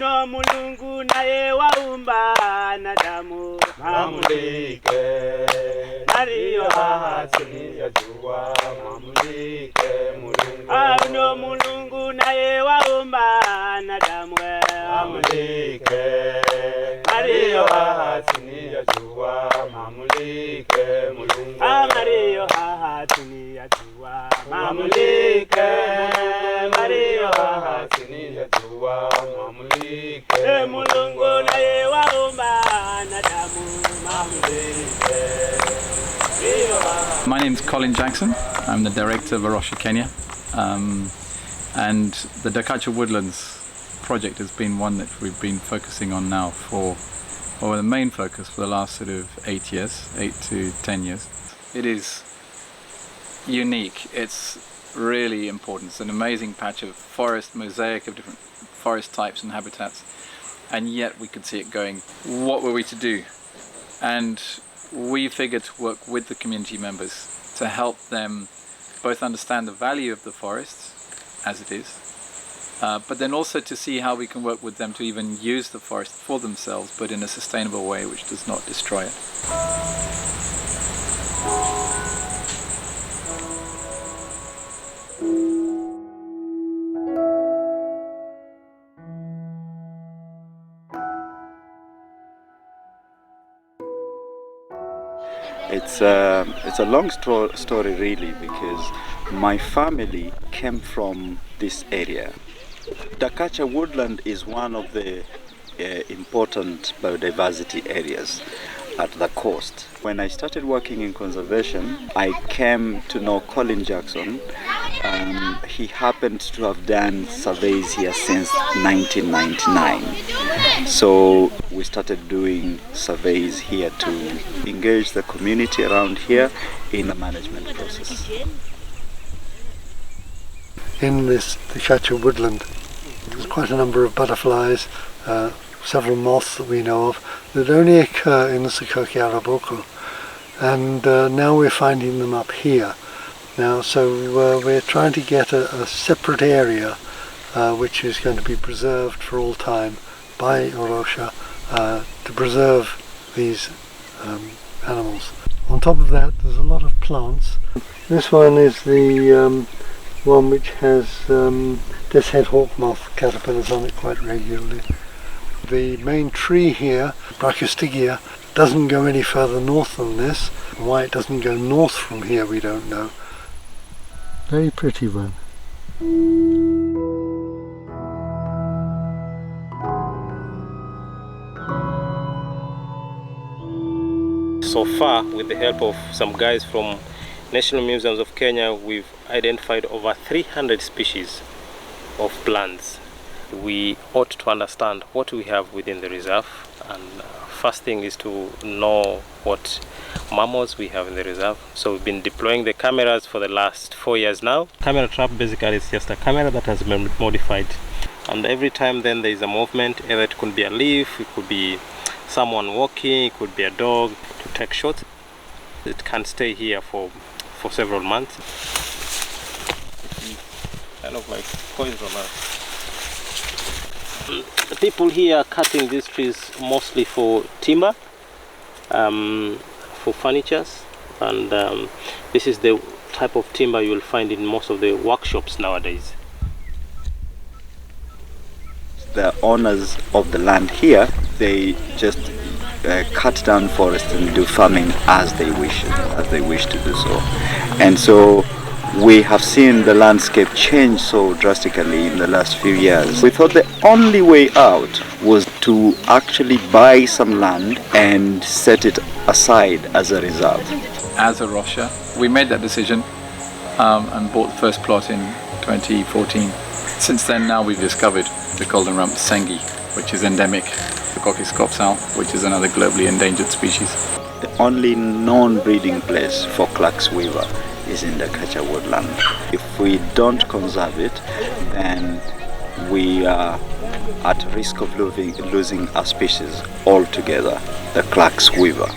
Uno mulungu naye waumba wanadamu mamulike. Mario chini ya jua mamulike mulungu. Uno mulungu naye waumba wanadamu mamulike. Mario chini ya jua mamulike mulungu. Mario chini ya jua mamulike. Mario chini ya jua mamulike mulungu naye waumba wanadamu mamulike. My name's Colin Jackson. I'm the director of Rocha Kenya, and the Dakatcha Woodlands project has been one that we've been focusing on now for, or the main focus for the last sort of 8 to 10 years. It is unique. It's really important. It's an amazing patch of forest, mosaic of different forest types and habitats, and yet we could see it going. What were we to do? And we figured to work with the community members to help them both understand the value of the forests as it is, but then also to see how we can work with them to even use the forest for themselves, but in a sustainable way which does not destroy it. It's a long story really, because my family came from this area. Dakatcha Woodland is one of the important biodiversity areas at the coast. When I started working in conservation, I came to know Colin Jackson. He happened to have done surveys here since 1999. So we started doing surveys here to engage the community around here in the management process. In this Dakatcha Woodland, there's quite a number of butterflies, several moths that we know of, that only occur in the Sokoke Araboko, and now we're finding them up here. Now, so we're trying to get a separate area which is going to be preserved for all time by Rocha to preserve these animals. On top of that, there's a lot of plants. This one is the one which has death's head hawk moth caterpillars on it quite regularly. The main tree here, Brachiostygia, doesn't go any further north than this. Why it doesn't go north from here we don't know. Very pretty one. So far, with the help of some guys from National Museums of Kenya, we've identified over 300 species of plants. We ought to understand what we have within the reserve, and first thing is to know what mammals we have in the reserve. So we've been deploying the cameras for the last 4 years now. Camera trap basically is just a camera that has been modified, and every time then there is a movement, either it could be a leaf, it could be someone walking, it could be a dog, to take shots. It can stay here for several months. Kind of like poison us. The people here are cutting these trees mostly for timber, for furnitures, and this is the type of timber you will find in most of the workshops nowadays. The owners of the land here, they just cut down forest and do farming as they wish to do so. And so we have seen the landscape change so drastically in the last few years. We thought the only way out was to actually buy some land and set it aside as a reserve. As a Rocha, we made that decision and bought the first plot in 2014. Since then, now we've discovered the golden rump sengi, which is endemic, the Coccus copsal, which is another globally endangered species. The only known breeding place for Clark's weaver is in the Dakatcha Woodland. If we don't conserve it, then we are at risk of losing our species altogether, the Clark's weaver.